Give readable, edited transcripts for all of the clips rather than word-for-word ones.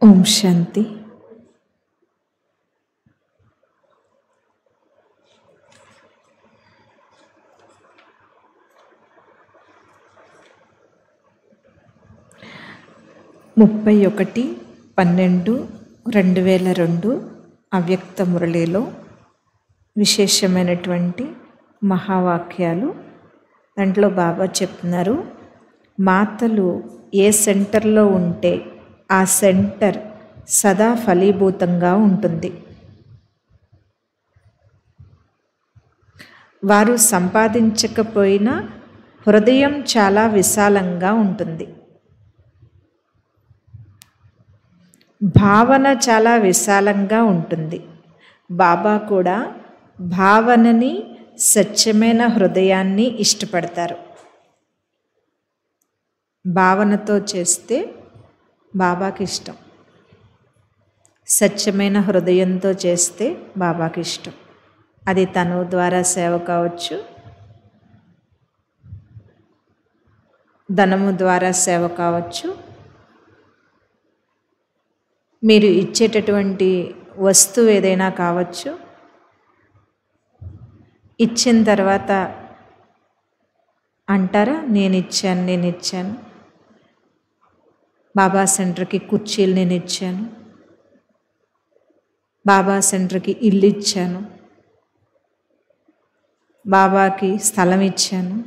ఓం శాంతి. ముప్పై 1/12/2002 అవ్యక్త మురళిలో విశేషమైనటువంటి మహావాక్యాలు. దాంట్లో బాబా చెప్తున్నారు, మాతలు ఏ సెంటర్లో ఉంటే ఆ సెంటర్ సదా ఫలీభూతంగా ఉంటుంది. వారు సంపాదించకపోయినా హృదయం చాలా విశాలంగా ఉంటుంది. భావన చాలా విశాలంగా ఉంటుంది. బాబా కూడా భావనని, సత్యమైన హృదయాన్ని ఇష్టపడతారు. భావనతో చేస్తే బాబాకి ఇష్టం, సత్యమైన హృదయంతో చేస్తే బాబాకి ఇష్టం. అది తను ద్వారా సేవ కావచ్చు, ధనము ద్వారా సేవ కావచ్చు, మీరు ఇచ్చేటటువంటి వస్తువు ఏదైనా కావచ్చు. ఇచ్చిన తర్వాత అంటారా, నేను ఇచ్చాను, బాబా సెంటర్కి కుర్చీలు నేను ఇచ్చాను, బాబా సెంటర్కి ఇల్లు ఇచ్చాను, బాబాకి స్థలం ఇచ్చాను,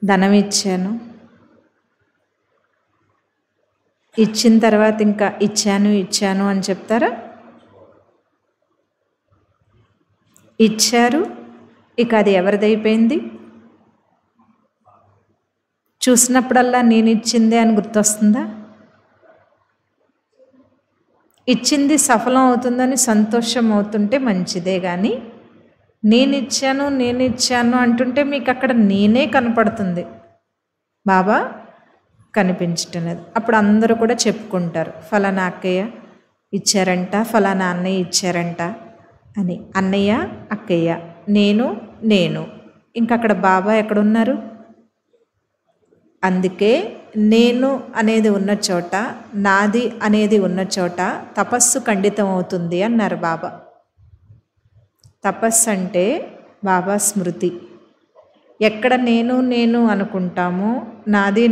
ధనం ఇచ్చాను. ఇచ్చిన తర్వాత ఇంకా ఇచ్చాను అని చెప్తారా? ఇచ్చారు, ఇక అది ఎవరిదైపోయింది? చూసినప్పుడల్లా నేను ఇచ్చిందే అని గుర్తొస్తుందా? ఇచ్చింది సఫలం అవుతుందని సంతోషం అవుతుంటే మంచిదే, కానీ నేను ఇచ్చాను అంటుంటే మీకు అక్కడ నేనే కనపడుతుంది, బాబా కనిపించటం లేదు. అప్పుడు అందరూ కూడా చెప్పుకుంటారు, ఫలానా అక్కయ్య ఇచ్చారంట, ఫలానా అన్నయ్య ఇచ్చారంట అని. అన్నయ్య, అక్కయ్య, నేను ఇంకక్కడ బాబా ఎక్కడున్నారు? అందుకే నేను అనేది ఉన్న చోట, నాది అనేది ఉన్న చోట తపస్సు ఖండితం అవుతుంది అన్నారు బాబా. తపస్సు అంటే బాబా స్మృతి. ఎక్కడ నేను అనుకుంటామో, నాది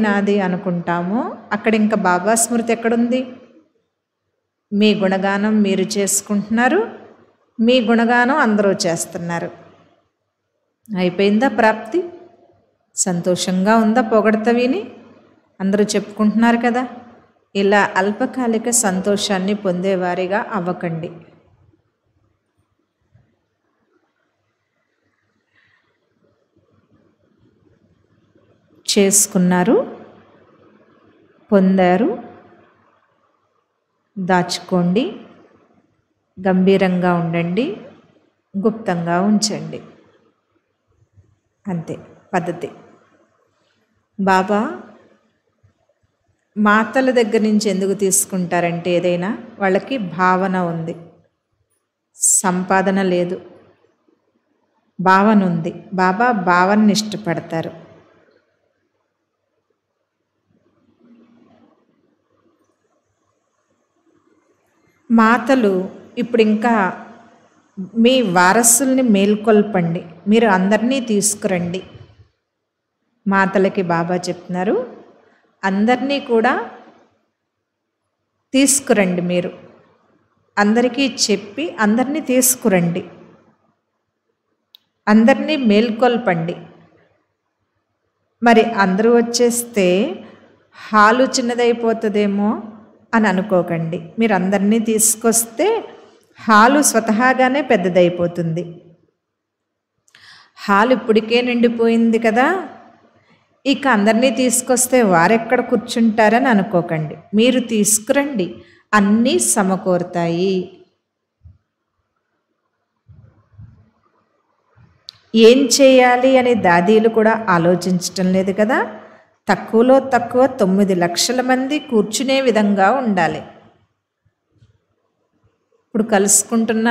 అనుకుంటామో, అక్కడ ఇంకా బాబా స్మృతి ఎక్కడుంది? మీ గుణగానం మీరు చేసుకుంటున్నారు, మీ గుణగానం అందరూ చేస్తున్నారు. అయిపోయిందా ప్రాప్తి? సంతోషంగా ఉందా? పొగడత విని అందరూ చెప్పుకుంటున్నారు కదా. ఇలా అల్పకాలిక సంతోషాన్ని పొందేవారిగా అవ్వకండి. చేసుకున్నారు, పొందారు, దాచుకోండి, గంభీరంగా ఉండండి, గుప్తంగా ఉంచండి. అంతే పద్ధతి. బాబా మాతల దగ్గర నుంచి ఎందుకు తీసుకుంటారంటే, ఏదైనా వాళ్ళకి భావన ఉంది, సంపాదన లేదు, భావన ఉంది. బాబా భావనని ఇష్టపడతారు. మాతలు ఇప్పుడు ఇంకా మీ వారసుల్ని మేల్కొల్పండి, మీరు అందరినీ తీసుకురండి. మాతలకి బాబా చెప్తున్నారు, అందరినీ కూడా తీసుకురండి. మీరు అందరికీ చెప్పి అందరినీ తీసుకురండి, అందరినీ మేల్కొల్పండి. మరి అందరూ వచ్చేస్తే హాలు చిన్నదైపోతుందేమో అని అనుకోకండి. మీరు అందరినీ తీసుకొస్తే హాలు స్వతహాగానే పెద్దదైపోతుంది. హాలు ఇప్పటికే నిండిపోయింది కదా, ఇక అందరినీ తీసుకొస్తే వారెక్కడ కూర్చుంటారని అనుకోకండి. మీరు తీసుకురండి, అన్నీ సమకూరుతాయి. ఏం చేయాలి అని దాదీలు కూడా ఆలోచించటం లేదు కదా. తక్కువలో తక్కువ 9 లక్షల మంది కూర్చునే విధంగా ఉండాలి. ఇప్పుడు కలుసుకుంటున్న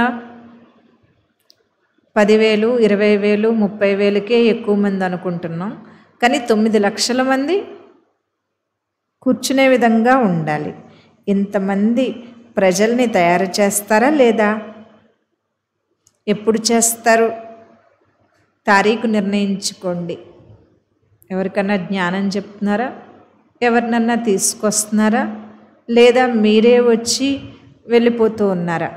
10,000, 20,000, 30,000కే ఎక్కువ మంది అనుకుంటున్నాం. కానీ 9 లక్షల మంది కూర్చునే విధంగా ఉండాలి. ఇంతమంది ప్రజల్ని తయారు చేస్తారా లేదా? ఎప్పుడు చేస్తారు? తారీఖు నిర్ణయించుకోండి. ఎవరికన్నా జ్ఞానం చెప్తున్నారా? ఎవరినన్నా తీసుకొస్తున్నారా? లేదా మీరే వచ్చి వెళ్ళిపోతూ ఉన్నారా?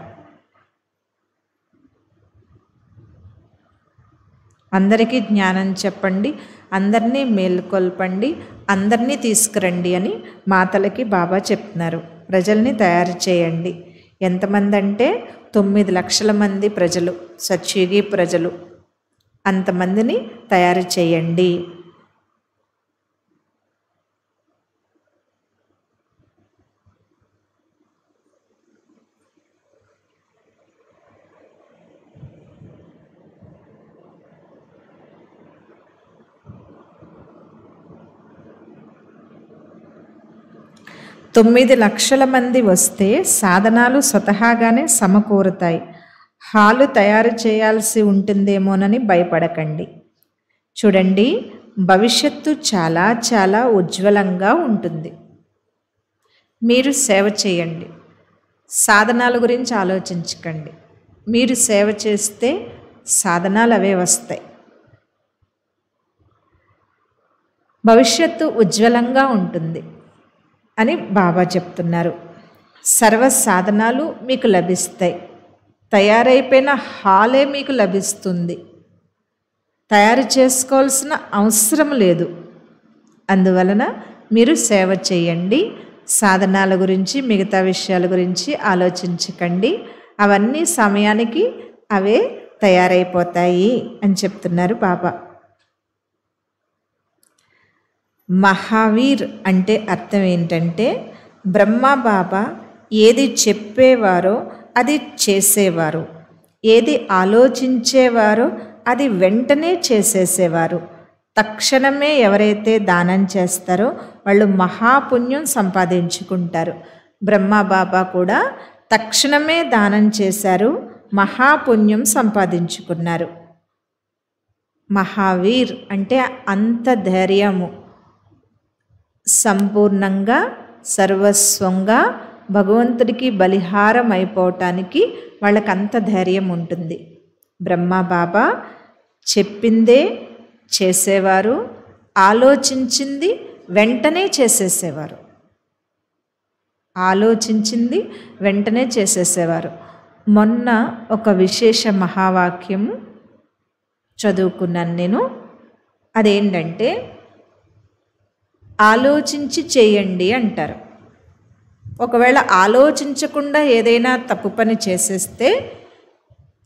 అందరికీ జ్ఞానం చెప్పండి, అందరినీ మేల్కొల్పండి, అందరినీ తీసుకురండి అని మాతలకి బాబా చెప్తున్నారు. ప్రజల్ని తయారు చేయండి. ఎంతమంది అంటే 9 లక్షల మంది ప్రజలు, సత్యుగి ప్రజలు. అంతమందిని తయారు చేయండి. తొమ్మిది లక్షల మంది వస్తే సాధనాలు స్వతహాగానే సమకూరుతాయి. హాలు తయారు చేయాల్సి ఉంటుందేమోనని భయపడకండి. చూడండి, భవిష్యత్తు చాలా చాలా ఉజ్వలంగా ఉంటుంది. మీరు సేవ చేయండి, సాధనాల గురించి ఆలోచించకండి. మీరు సేవ చేస్తే సాధనాలు అవే వస్తాయి. భవిష్యత్తు ఉజ్వలంగా ఉంటుంది అని బాబా చెప్తున్నారు. సర్వ సాధనాలు మీకు లభిస్తాయి. తయారైపోయిన హాలే మీకు లభిస్తుంది. తయారు చేసుకోవాల్సిన అవసరం లేదు. అందువలన మీరు సేవ చేయండి. సాధనాల గురించి, మిగతా విషయాల గురించి ఆలోచించకండి. అవన్నీ సమయానికి అవే తయారైపోతాయి అని చెప్తున్నారు బాబా. మహావీర్ అంటే అర్థం ఏంటంటే, బ్రహ్మ బాబా ఏది చెప్పేవారో అది చేసేవారు, ఏది ఆలోచించేవారో అది వెంటనే చేసేసేవారు. తక్షణమే ఎవరైతే దానం చేస్తారో వాళ్ళు మహాపుణ్యం సంపాదించుకుంటారు. బ్రహ్మ బాబా కూడా తక్షణమే దానం చేశారు, మహాపుణ్యం సంపాదించుకున్నారు. మహావీర్ అంటే అంత ధైర్యము, సంపూర్ణంగా సర్వస్వంగా భగవంతుడికి బలిహారం అయిపోవటానికి వాళ్ళకంత ధైర్యం ఉంటుంది. బ్రహ్మ బాబా చెప్పిందే చేసేవారు, ఆలోచించింది వెంటనే చేసేసేవారు. ఆలోచించింది వెంటనే చేసేసేవారు. మొన్న ఒక విశేష మహావాక్యము చదువుకున్నాను నేను. అదేంటంటే, ఆలోచించి చేయండి అంటారు. ఒకవేళ ఆలోచించకుండా ఏదైనా తప్పు పని చేసేస్తే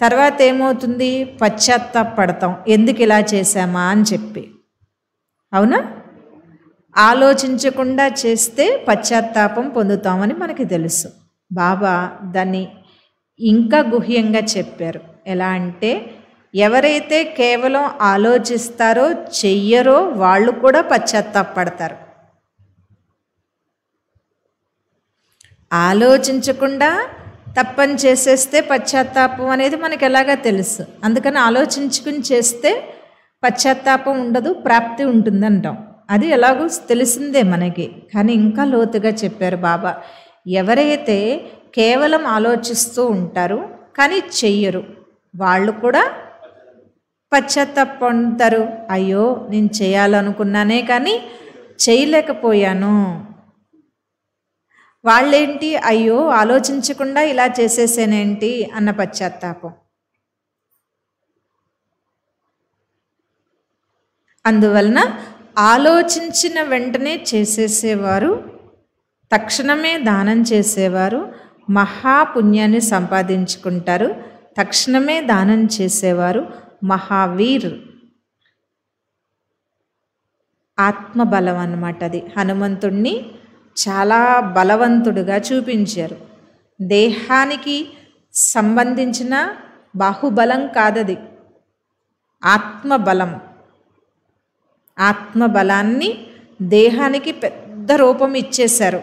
తర్వాత ఏమవుతుంది? పశ్చాత్తాపడతాం, ఎందుకు ఇలా చేశామా అని చెప్పి. అవునా? ఆలోచించకుండా చేస్తే పశ్చాత్తాపం పొందుతామని మనకి తెలుసు. బాబా దాన్ని ఇంకా గుహ్యంగా చెప్పారు. ఎలా అంటే, ఎవరైతే కేవలం ఆలోచిస్తారో చెయ్యరో వాళ్ళు కూడా పశ్చాత్తాపడతారు. ఆలోచించకుండా తప్పని చేసేస్తే పశ్చాత్తాపం అనేది మనకి ఎలాగా తెలుసు. అందుకని ఆలోచించుకుని చేస్తే పశ్చాత్తాపం ఉండదు, ప్రాప్తి ఉంటుంది అంటాం. అది ఎలాగో తెలిసిందే మనకి. కానీ ఇంకా లోతుగా చెప్పారు బాబా. ఎవరైతే కేవలం ఆలోచిస్తూ ఉంటారు కానీ చెయ్యరు వాళ్ళు కూడా పశ్చాత్తాపడతారు. అయ్యో, నేను చేయాలనుకున్నానే కానీ చేయలేకపోయాను. వాళ్ళేంటి, అయ్యో ఆలోచించకుండా ఇలా చేసేసేనేంటి అన్న పశ్చాత్తాపం. అందువలన ఆలోచించిన వెంటనే చేసేసేవారు, తక్షణమే దానం చేసేవారు మహాపుణ్యాన్ని సంపాదించుకుంటారు. తక్షణమే దానం చేసేవారు మహావీర్. ఆత్మబలం అన్నమాట అది. హనుమంతుణ్ణి చాలా బలవంతుడుగా చూపించారు. దేహానికి సంబంధించిన బాహుబలం కాదది, ఆత్మబలం. ఆత్మబలాన్ని దేహానికి పెద్ద రూపం ఇచ్చేశారు.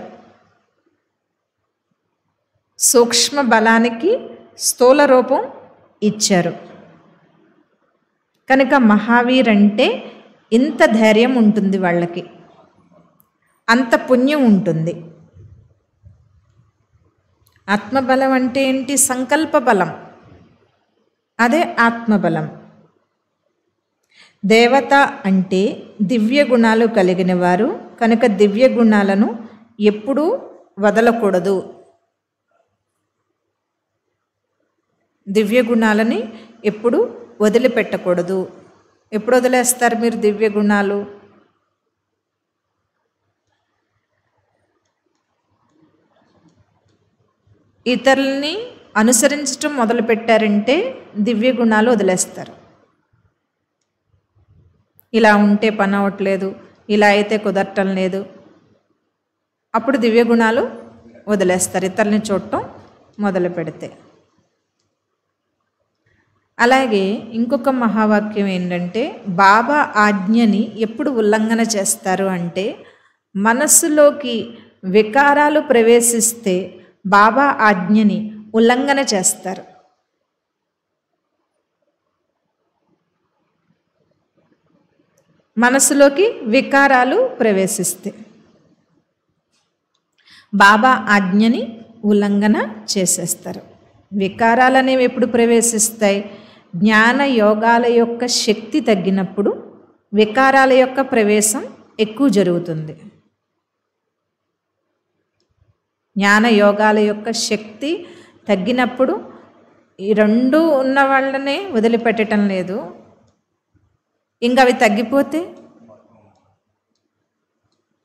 సూక్ష్మ బలానికి స్థూల రూపం ఇచ్చారు. కనుక మహావీర్ అంటే ఇంత ధైర్యం ఉంటుంది వాళ్ళకి, అంత పుణ్యం ఉంటుంది. ఆత్మబలం అంటే ఏంటి? సంకల్ప బలం, అదే ఆత్మబలం. దేవత అంటే దివ్య గుణాలు కలిగిన వారు కనుక దివ్య గుణాలను ఎప్పుడూ వదలకూడదు. దివ్య గుణాలని ఎప్పుడు వదిలిపెట్టకూడదు. ఎప్పుడు వదిలేస్తారు మీరు దివ్య గుణాలు? ఇతరులని అనుసరించటం మొదలుపెట్టారంటే దివ్య గుణాలు వదిలేస్తారు. ఇలా ఉంటే పని అవ్వట్లేదు, ఇలా అయితే కుదరటం లేదు, అప్పుడు దివ్య గుణాలు వదిలేస్తారు ఇతరులని చూడటం మొదలు పెడితే. అలాగే ఇంకొక మహావాక్యం ఏంటంటే, బాబా ఆజ్ఞని ఎప్పుడు ఉల్లంఘన చేస్తారు అంటే, మనస్సులోకి వికారాలు ప్రవేశిస్తే బాబా ఆజ్ఞని ఉల్లంఘన చేస్తారు. మనసులోకి వికారాలు ప్రవేశిస్తే బాబా ఆజ్ఞని ఉల్లంఘన చేసేస్తారు. వికారాలు అనేవి ఎప్పుడు ప్రవేశిస్తాయి? జ్ఞాన యోగాల యొక్క శక్తి తగ్గినప్పుడు వికారాల యొక్క ప్రవేశం ఎక్కువ జరుగుతుంది. జ్ఞాన యోగాల యొక్క శక్తి తగ్గినప్పుడు ఈ రెండు ఉన్న వాళ్ళనే వదిలిపెట్టడం లేదు. ఇంకా అవి తగ్గిపోతే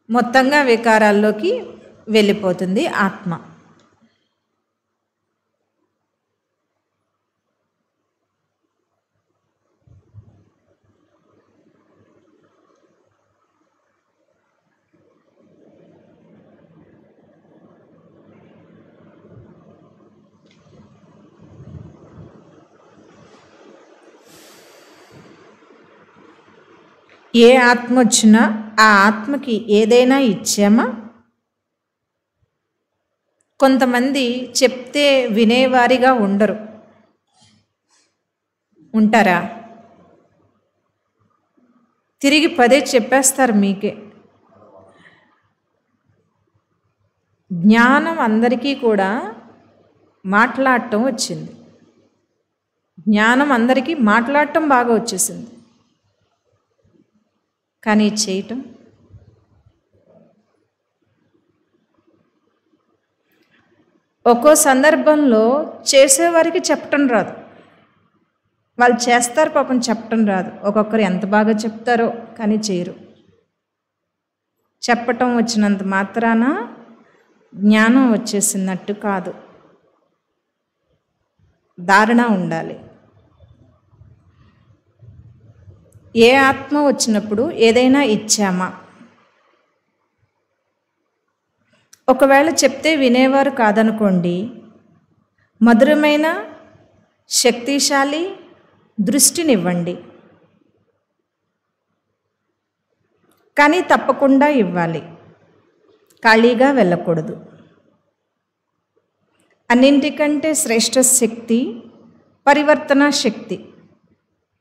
మొత్తంగా వికారాల్లోకి వెళ్ళిపోతుంది ఆత్మ. ఏ ఆత్మ వచ్చినా ఆ ఆత్మకి ఏదైనా ఇచ్చామా? కొంతమంది చెప్తే వినేవారిగా ఉండరు, ఉంటారా? తిరిగి పదే చెప్పేస్తారు మీకే. జ్ఞానం అందరికీ కూడా మాట్లాడటం వచ్చింది. జ్ఞానం అందరికీ మాట్లాడటం బాగా వచ్చేసింది, కానీ చేయటం ఒక్కో సందర్భంలో చేసేవారికి చెప్పటం రాదు. వాళ్ళు చేస్తారు పాపం, చెప్పటం రాదు. ఒక్కొక్కరు ఎంత బాగా చెప్తారో కానీ చేయరు. చెప్పటం వచ్చినంత మాత్రాన జ్ఞానం వచ్చేసినట్టు కాదు, ధారణ ఉండాలి. ఏ ఆత్మ వచ్చినప్పుడు ఏదైనా ఇచ్చామా? ఒకవేళ చెప్తే వినేవారు కాదనుకోండి, మధురమైన శక్తిశాలి దృష్టినివ్వండి, కానీ తప్పకుండా ఇవ్వాలి, ఖాళీగా వెళ్ళకూడదు. అన్నింటికంటే శ్రేష్ఠ శక్తి పరివర్తన శక్తి.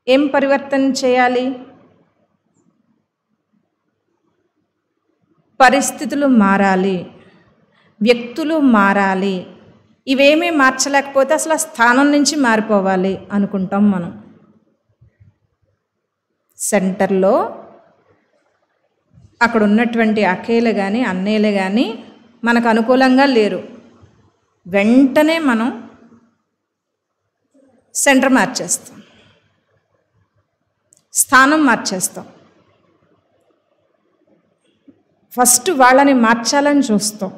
ఏం పరివర్తన చేయాలి? పరిస్థితులు మారాలి, వ్యక్తులు మారాలి. ఇవేమీ మార్చలేకపోతే అసలు ఆ స్థానం నుంచి మారిపోవాలి అనుకుంటాం మనం. సెంటర్లో అక్కడ ఉన్నటువంటి అక్కయ్యలు కానీ అన్నయ్యలు కానీ మనకు అనుకూలంగా లేరు, వెంటనే మనం సెంటర్ మార్చేస్తాం, స్థానం మార్చేస్తాం. ఫస్ట్ వాళ్ళని మార్చాలని చూస్తాం.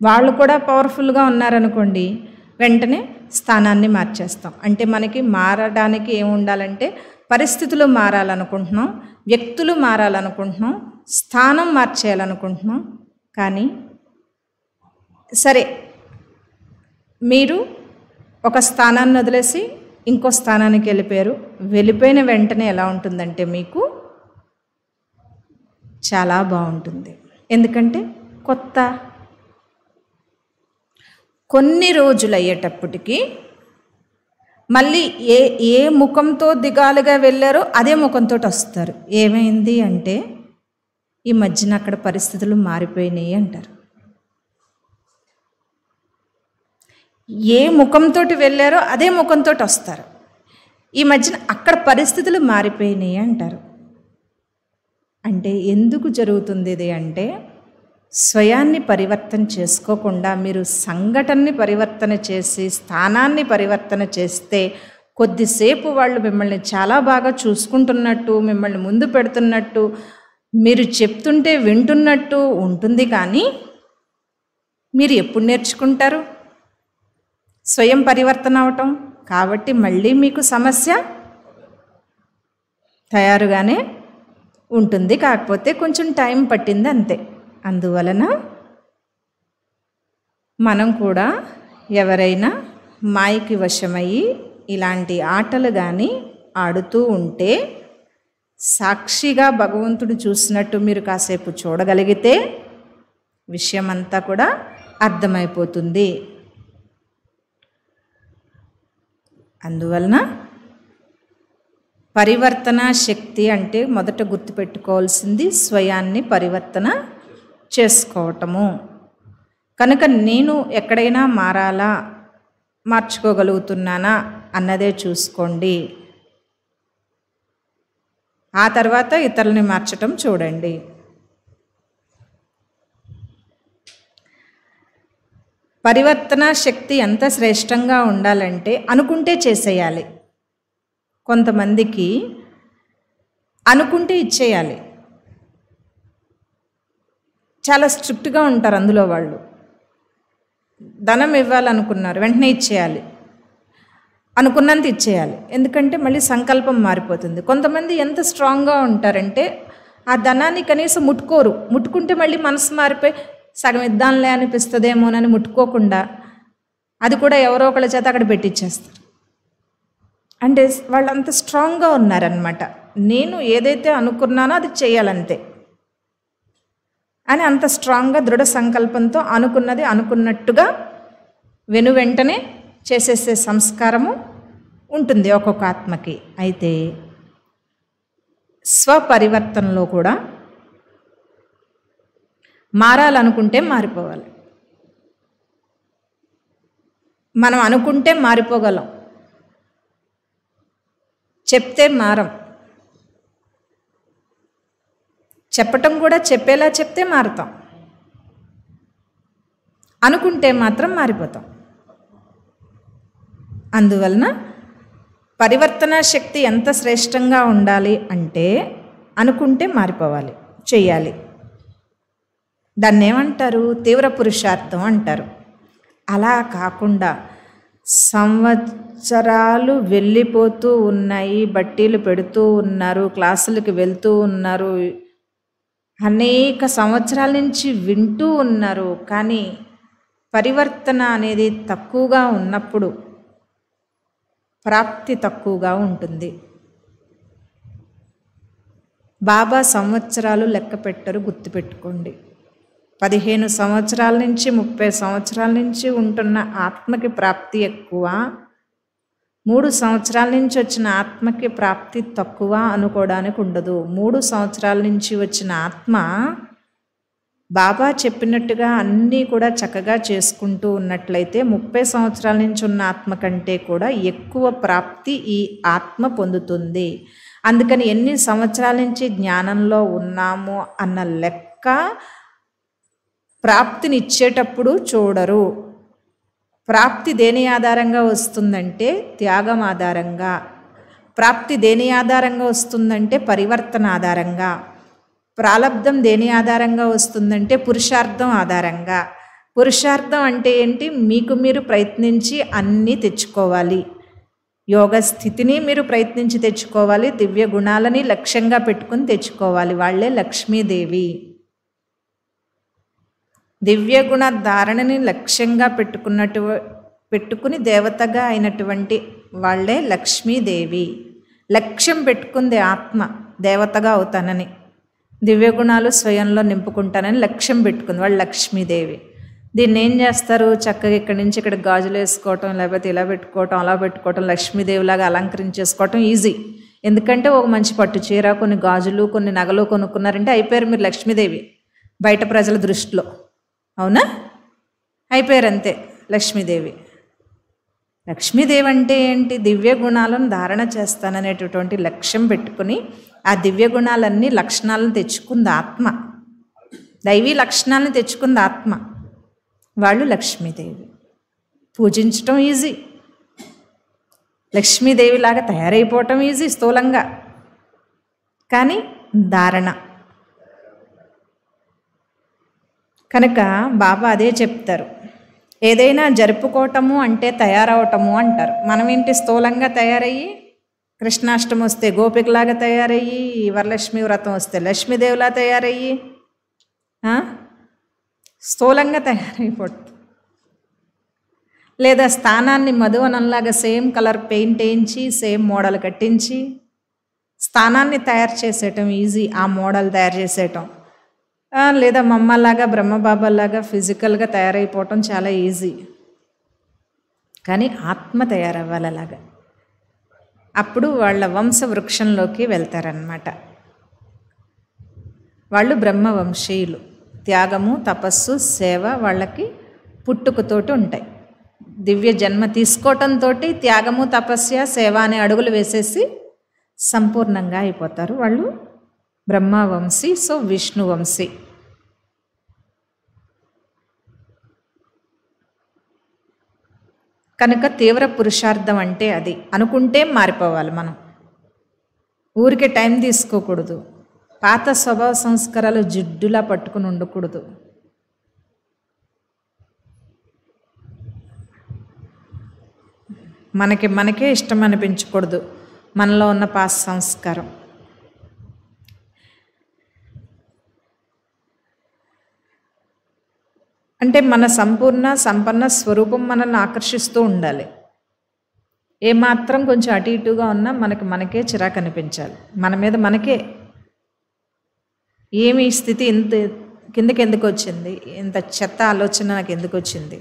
వాళ్ళు కూడా పవర్ఫుల్గా ఉన్నారనుకోండి, వెంటనే స్థానాన్ని మార్చేస్తాం. అంటే మనకి మారడానికి ఏమి ఉండాలంటే పరిస్థితులు మారాలనుకుంటున్నాం, వ్యక్తులు మారాలనుకుంటున్నాం, స్థానం మార్చేయాలనుకుంటున్నాం. కానీ సరే, మీరు ఒక స్థానాన్ని వదిలేసి ఇంకో స్థానానికి వెళ్ళిపోయారు. వెళ్ళిపోయిన వెంటనే ఎలా ఉంటుందంటే మీకు చాలా బాగుంటుంది. ఎందుకంటే కొత్త కొన్ని రోజులు అయ్యేటప్పటికి మళ్ళీ ఏ ముఖంతో దిగాలుగా వెళ్ళారో అదే ముఖంతో వస్తారు. ఏమైంది అంటే ఈ మధ్యన అక్కడ పరిస్థితులు మారిపోయినాయి అంటారు. ఏ ముఖంతో వెళ్ళారో అదే ముఖంతో వస్తారు. ఈ మధ్యన అక్కడ పరిస్థితులు మారిపోయినాయి అంటారు. అంటే ఎందుకు జరుగుతుంది ఇది అంటే, స్వయాన్ని పరివర్తన చేసుకోకుండా మీరు సంఘటనని పరివర్తన చేసి స్థానాన్ని పరివర్తన చేస్తే కొద్దిసేపు వాళ్ళు మిమ్మల్ని చాలా బాగా చూసుకుంటున్నట్టు, మిమ్మల్ని ముందు పెడుతున్నట్టు, మీరు చెప్తుంటే వింటున్నట్టు ఉంటుంది. కానీ మీరు ఎప్పుడు నేర్చుకుంటారు స్వయం పరివర్తన అవటం? కాబట్టి మళ్ళీ మీకు సమస్య తయారుగానే ఉంటుంది, కాకపోతే కొంచెం టైం పట్టింది అంతే. అందువలన మనం కూడా ఎవరైనా మాయకి వశమయ్యి ఇలాంటి ఆటలు కానీ ఆడుతూ ఉంటే సాక్షిగా భగవంతుడు చూసినట్టు మీరు కాసేపు చూడగలిగితే విషయమంతా కూడా అర్థమైపోతుంది. అందువలన పరివర్తన శక్తి అంటే మొదట గుర్తుపెట్టుకోవాల్సింది స్వయాన్ని పరివర్తన చేసుకోవటము. కనుక నేను ఎక్కడైనా మారాలా, మార్చుకోగలుగుతున్నానా అన్నదే చూసుకోండి. ఆ తర్వాత ఇతరులని మార్చటం చూడండి. పరివర్తన శక్తి ఎంత శ్రేష్టంగా ఉండాలంటే అనుకుంటే చేసేయాలి. కొంతమందికి అనుకుంటే ఇచ్చేయాలి, చాలా స్ట్రిక్ట్గా ఉంటారు అందులో వాళ్ళు. ధనం ఇవ్వాలనుకున్నారు, వెంటనే ఇచ్చేయాలి, అనుకున్నంత ఇచ్చేయాలి, ఎందుకంటే మళ్ళీ సంకల్పం మారిపోతుంది. కొంతమంది ఎంత స్ట్రాంగ్గా ఉంటారంటే ఆ ధనాన్ని కనీసం ముట్టుకోరు, ముట్టుకుంటే మళ్ళీ మనసు మారిపోయి సగం ఇద్దాంలే అనిపిస్తుందేమోనని ముట్టుకోకుండా అది కూడా ఎవరో ఒకళ్ళ చేత అక్కడ పెట్టించేస్తారు. అంటే వాళ్ళు అంత స్ట్రాంగ్గా ఉన్నారనమాట. నేను ఏదైతే అనుకున్నానో అది చేయాలంతే అని అంత స్ట్రాంగ్గా దృఢ సంకల్పంతో అనుకున్నది అనుకున్నట్టుగా వెంటనే చేసేసే సంస్కారము ఉంటుంది ఒక్కొక్క ఆత్మకి. అయితే స్వపరివర్తనలో కూడా మారాలనుకుంటే మారిపోవాలి. మనం అనుకుంటే మారిపోగలం, చెప్తే మారం. చెప్పటం కూడా చెప్పేలా చెప్తే మారుతాం, అనుకుంటే మాత్రం మారిపోతాం. అందువలన పరివర్తన శక్తి ఎంత శ్రేష్టంగా ఉండాలి అంటే అనుకుంటే మారిపోవాలి, చెయ్యాలి. దాన్ని ఏమంటారు? తీవ్ర పురుషార్థం అంటారు. అలా కాకుండా సంవత్సరాలు వెళ్ళిపోతూ ఉన్నాయి, బట్టీలు పెడుతూ ఉన్నారు, క్లాసులకి వెళ్తూ ఉన్నారు, అనేక సంవత్సరాల నుంచి వింటూ ఉన్నారు, కానీ పరివర్తన అనేది తక్కువగా ఉన్నప్పుడు ప్రాప్తి తక్కువగా ఉంటుంది. బాబా సంవత్సరాలు లెక్క పెట్టరు, గుర్తుపెట్టుకోండి. 15 సంవత్సరాల నుంచి 30 సంవత్సరాల నుంచి ఉంటున్న ఆత్మకి ప్రాప్తి ఎక్కువ, 3 సంవత్సరాల నుంచి వచ్చిన ఆత్మకి ప్రాప్తి తక్కువ అనుకోవడానికి ఉండదు. 3 సంవత్సరాల నుంచి వచ్చిన ఆత్మ బాబా చెప్పినట్టుగా అన్నీ కూడా చక్కగా చేసుకుంటూ ఉన్నట్లయితే 30 సంవత్సరాల నుంచి ఉన్న ఆత్మ కంటే కూడా ఎక్కువ ప్రాప్తి ఈ ఆత్మ పొందుతుంది. అందుకని ఎన్ని సంవత్సరాల నుంచి జ్ఞానంలో ఉన్నాము అన్న లెక్క ప్రాప్తిని ఇచ్చేటప్పుడు చూడరు. ప్రాప్తి దేని ఆధారంగా వస్తుందంటే త్యాగం ఆధారంగా. ప్రాప్తి దేని ఆధారంగా వస్తుందంటే పరివర్తన ఆధారంగా. ప్రాలబ్ధం దేని ఆధారంగా వస్తుందంటే పురుషార్థం ఆధారంగా. పురుషార్థం అంటే ఏంటి? మీకు మీరు ప్రయత్నించి అన్నీ తెచ్చుకోవాలి. యోగ స్థితిని మీరు ప్రయత్నించి తెచ్చుకోవాలి, దివ్య గుణాలని లక్ష్యంగా పెట్టుకుని తెచ్చుకోవాలి. వాళ్ళే లక్ష్మీదేవి. దివ్యగుణ ధారణని లక్ష్యంగా పెట్టుకుని దేవతగా అయినటువంటి వాళ్ళే లక్ష్మీదేవి. లక్ష్యం పెట్టుకుంది ఆత్మ దేవతగా అవుతానని, దివ్యగుణాలు స్వయంలో నింపుకుంటానని లక్ష్యం పెట్టుకుంది, వాళ్ళు లక్ష్మీదేవి. దీన్ని ఏం చేస్తారు, చక్కగా ఇక్కడి నుంచి ఇక్కడ గాజులు వేసుకోవటం, లేకపోతే ఇలా పెట్టుకోవటం, అలా పెట్టుకోవటం, లక్ష్మీదేవిలాగా అలంకరించేసుకోవటం ఈజీ. ఎందుకంటే ఒక మంచి పట్టు చీర, కొన్ని గాజులు, కొన్ని నగలు కొనుక్కున్నారంటే అయిపోయారు మీరు లక్ష్మీదేవి బయట ప్రజల దృష్టిలో. అవునా? అయిపోయారు అంతే లక్ష్మీదేవి. లక్ష్మీదేవి అంటే ఏంటి? దివ్య గుణాలను ధారణ చేస్తాననేటటువంటి లక్ష్యం పెట్టుకుని ఆ దివ్య గుణాలన్నీ లక్షణాలను తెచ్చుకుంది ఆత్మ, దైవీ లక్షణాలను తెచ్చుకుంది ఆత్మ. వాళ్ళు లక్ష్మీదేవి. పూజించటం ఈజీ, లక్ష్మీదేవిలాగా తయారైపోవటం ఈజీ స్థూలంగా, కానీ ధారణ. కనుక బాబా అదే చెప్తారు, ఏదైనా జరుపుకోవటము అంటే తయారవటము అంటారు. మనం ఏంటి స్థూలంగా తయారయ్యి, కృష్ణాష్టమి వస్తే గోపికలాగా తయారయ్యి, వరలక్ష్మి వ్రతం వస్తే లక్ష్మీదేవిలా తయారయ్యి స్థూలంగా తయారైపోతుంది. లేదా స్థానాన్ని మధువనంలాగా సేమ్ కలర్ పెయింట్ వేయించి, సేమ్ మోడల్ కట్టించి స్థానాన్ని తయారు చేసేయటం ఈజీ, ఆ మోడల్ తయారు చేసేయటం. లేదా మమ్మల్లాగా బ్రహ్మబాబాలాగా ఫిజికల్గా తయారైపోవటం చాలా ఈజీ. కానీ ఆత్మ తయారవ్వాలి అలాగా. అప్పుడు వాళ్ళ వంశ వృక్షంలోకి వెళ్తారన్నమాట. వాళ్ళు బ్రహ్మవంశీయులు. త్యాగము, తపస్సు, సేవ వాళ్ళకి పుట్టుకతోటి ఉంటాయి. దివ్య జన్మ తీసుకోవటంతో త్యాగము, తపస్య, సేవ అనే అడుగులు వేసేసి సంపూర్ణంగా అయిపోతారు. వాళ్ళు బ్రహ్మవంశీ, సో విష్ణువంశీ. కనుక తీవ్ర పురుషార్థం అంటే అది. అనుకుంటే మారిపోవాలి మనం, ఊరికే టైం తీసుకోకూడదు. పాత స్వభావ సంస్కారాలు జిడ్డులా పట్టుకుని ఉండకూడదు. మనకే ఇష్టం అనిపించకూడదు మనలో ఉన్న పాత సంస్కారం. అంటే మన సంపూర్ణ సంపన్న స్వరూపం మనల్ని ఆకర్షిస్తూ ఉండాలి. ఏమాత్రం కొంచెం అటు ఇటుగా ఉన్నా మనకే చిరాకు అనిపించాలి. మన మీద మనకే ఏమి ఈ స్థితి ఇంత కిందకి ఎందుకు వచ్చింది, ఇంత చెత్త ఆలోచన నాకు ఎందుకు వచ్చింది,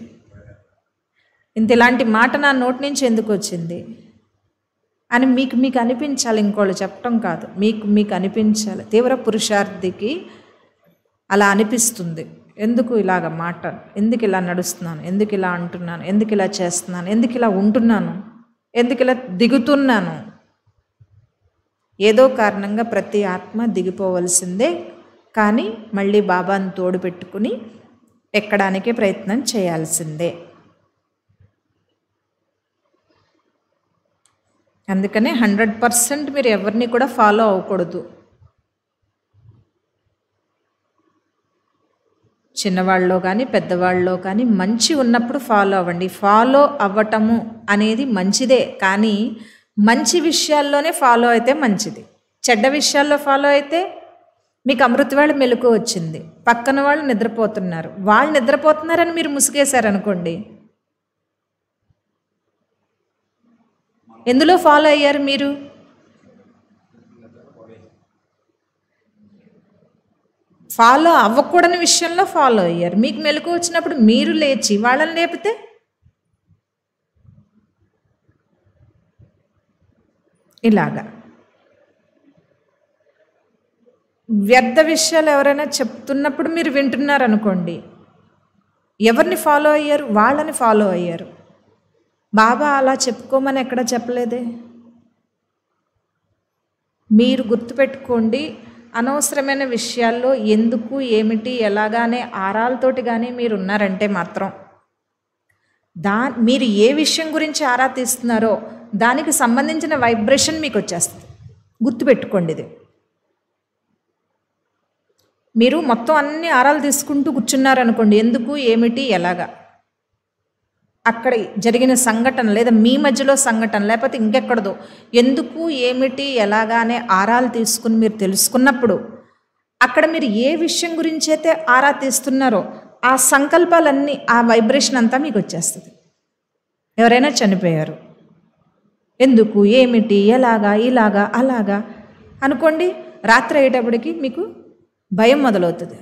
ఇంత ఇలాంటి మాట నా నోటి నుంచి ఎందుకు వచ్చింది అని మీకు అనిపించాలి. ఇంకోళ్ళు చెప్పటం కాదు, మీకు అనిపించాలి. తీవ్ర పురుషార్థికి అలా అనిపిస్తుంది. ఎందుకు ఇలాగ మాట, ఎందుకు ఇలా నడుస్తున్నాను, ఎందుకు ఇలా అంటున్నాను, ఎందుకు ఇలా చేస్తున్నాను, ఎందుకు ఇలా ఉంటున్నాను, ఎందుకు ఇలా దిగుతున్నాను. ఏదో కారణంగా ప్రతి ఆత్మ దిగిపోవలసిందే. కానీ మళ్ళీ బాబాను తోడు పెట్టుకుని ఎక్కడానికే ప్రయత్నం చేయాల్సిందే. అందుకనే 100% మీరు ఎవరిని కూడా ఫాలో అవ్వకూడదు. చిన్నవాళ్ళలో కానీ పెద్దవాళ్ళలో కానీ మంచి ఉన్నప్పుడు ఫాలో అవ్వండి. ఫాలో అవ్వటము అనేది మంచిదే, కానీ మంచి విషయాల్లోనే ఫాలో అయితే మంచిది. చెడ్డ విషయాల్లో ఫాలో అయితే మీకు అమృతవేళ మెలకు వచ్చింది, పక్కన వాళ్ళు నిద్రపోతున్నారు, వాళ్ళు నిద్రపోతున్నారని మీరు ముసుగేశారనుకోండి, ఎందులో ఫాలో అయ్యారు మీరు? ఫాలో అవ్వకూడని విషయంలో ఫాలో అయ్యారు. మీకు మెలకు వచ్చినప్పుడు మీరు లేచి వాళ్ళని లేపితే ఇలాగా వ్యర్థ విషయాలు ఎవరైనా చెప్తున్నప్పుడు మీరు వింటున్నారనుకోండి, ఎవరిని ఫాలో అయ్యారు? వాళ్ళని ఫాలో అయ్యారు. బాబా అలా చెప్పుకోమని ఎక్కడ చెప్పలేదే. మీరు గుర్తుపెట్టుకోండి, అనవసరమైన విషయాల్లో ఎందుకు, ఏమిటి, ఎలాగానే ఆరాలతోటి కానీ మీరు ఉన్నారంటే మాత్రం మీరు ఏ విషయం గురించి ఆరా తీస్తున్నారో దానికి సంబంధించిన వైబ్రేషన్ మీకు వచ్చేస్తుంది. గుర్తుపెట్టుకోండి ఇది. మీరు మొత్తం అన్ని ఆరాలు తీసుకుంటూ కూర్చున్నారనుకోండి, ఎందుకు, ఏమిటి, ఎలాగా, అక్కడ జరిగిన సంఘటన లేదా మీ మధ్యలో సంఘటన లేకపోతే ఇంకెక్కడదో ఎందుకు, ఏమిటి, ఎలాగా అనే ఆరాలు తీసుకుని మీరు తెలుసుకున్నప్పుడు అక్కడ మీరు ఏ విషయం గురించి అయితే ఆరా తీస్తున్నారో ఆ సంకల్పాలన్నీ, ఆ వైబ్రేషన్ అంతా మీకు వచ్చేస్తుంది. ఎవరైనా చనిపోయారు, ఎందుకు, ఏమిటి, ఎలాగా, ఇలాగా, అలాగా అనుకోండి, రాత్రి అయ్యేటప్పటికి మీకు భయం మొదలవుతుంది.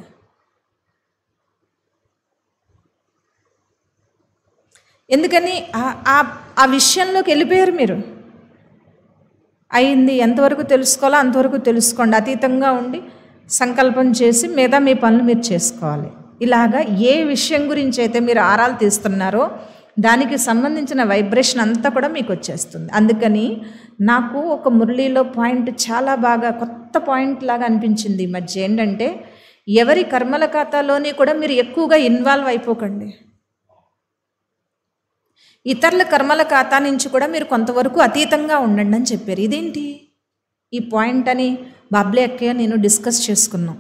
ఎందుకని ఆ విషయంలోకి వెళ్ళిపోయారు మీరు. అయింది, ఎంతవరకు తెలుసుకోవాలో అంతవరకు తెలుసుకోండి, అతీతంగా ఉండి సంకల్పం చేసి మీద మీ పనులు మీరు చేసుకోవాలి. ఇలాగా ఏ విషయం గురించి అయితే మీరు ఆరాలు తీస్తున్నారో దానికి సంబంధించిన వైబ్రేషన్ అంతా కూడా మీకు వచ్చేస్తుంది. అందుకని నాకు ఒక మురళీలో పాయింట్ చాలా బాగా కొత్త పాయింట్ లాగా అనిపించింది ఈ మధ్య. ఏంటంటే, ఎవరి కర్మల ఖాతాలోని కూడా మీరు ఎక్కువగా ఇన్వాల్వ్ అయిపోకండి. ఇతరుల కర్మల ఖాతా నుంచి కూడా మీరు కొంతవరకు అతీతంగా ఉండండి అని చెప్పారు. ఇదేంటి ఈ పాయింట్ అని బాబ్లే అక్కయ్య నేను డిస్కస్ చేసుకున్నాం.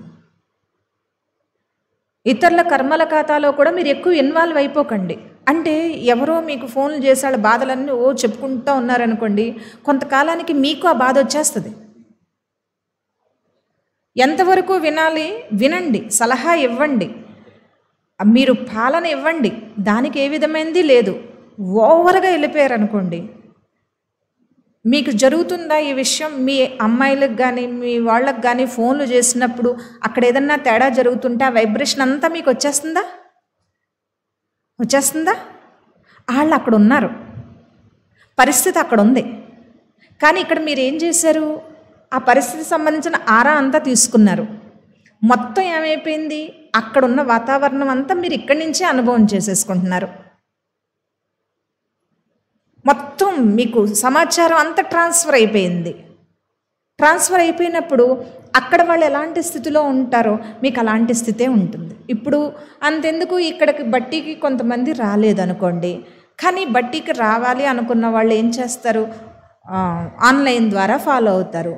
ఇతరుల కర్మల ఖాతాలో కూడా మీరు ఎక్కువ ఇన్వాల్వ్ అయిపోకండి. అంటే ఎవరో మీకు ఫోన్లు చేసి వాళ్ళ బాధలన్నీ చెప్పుకుంటూ ఉన్నారనుకోండి, కొంతకాలానికి మీకు ఆ బాధ వచ్చేస్తుంది. ఎంతవరకు వినాలి వినండి, సలహా ఇవ్వండి, మీరు పాలన ఇవ్వండి, దానికి ఏ విధమైనది లేదు. ఓవర్గా వెళ్ళిపోయారు అనుకోండి, మీకు జరుగుతుందా ఈ విషయం? మీ అమ్మాయిలకు కానీ మీ వాళ్ళకు కానీ ఫోన్లు చేసినప్పుడు అక్కడ ఏదన్నా తేడా జరుగుతుంటే ఆ వైబ్రేషన్ అంతా మీకు వచ్చేస్తుందా? వాళ్ళు అక్కడ ఉన్నారు, పరిస్థితి అక్కడ ఉంది. కానీ ఇక్కడ మీరు ఏం చేశారు? ఆ పరిస్థితికి సంబంధించిన ఆరా అంతా తీసుకున్నారు. మొత్తం ఏమైపోయింది? అక్కడున్న వాతావరణం అంతా మీరు ఇక్కడి నుంచే అనుభవం చేసేసుకుంటున్నారు. మొత్తం మీకు సమాచారం అంతా ట్రాన్స్ఫర్ అయిపోయింది. ట్రాన్స్ఫర్ అయిపోయినప్పుడు అక్కడ వాళ్ళు ఎలాంటి స్థితిలో ఉంటారో మీకు అలాంటి స్థితే ఉంటుంది. ఇప్పుడు అంతెందుకు, ఇక్కడికి బట్టీకి కొంతమంది రాలేదనుకోండి, కానీ బట్టీకి రావాలి అనుకున్న వాళ్ళు ఏం చేస్తారు? ఆన్లైన్ ద్వారా ఫాలో అవుతారు.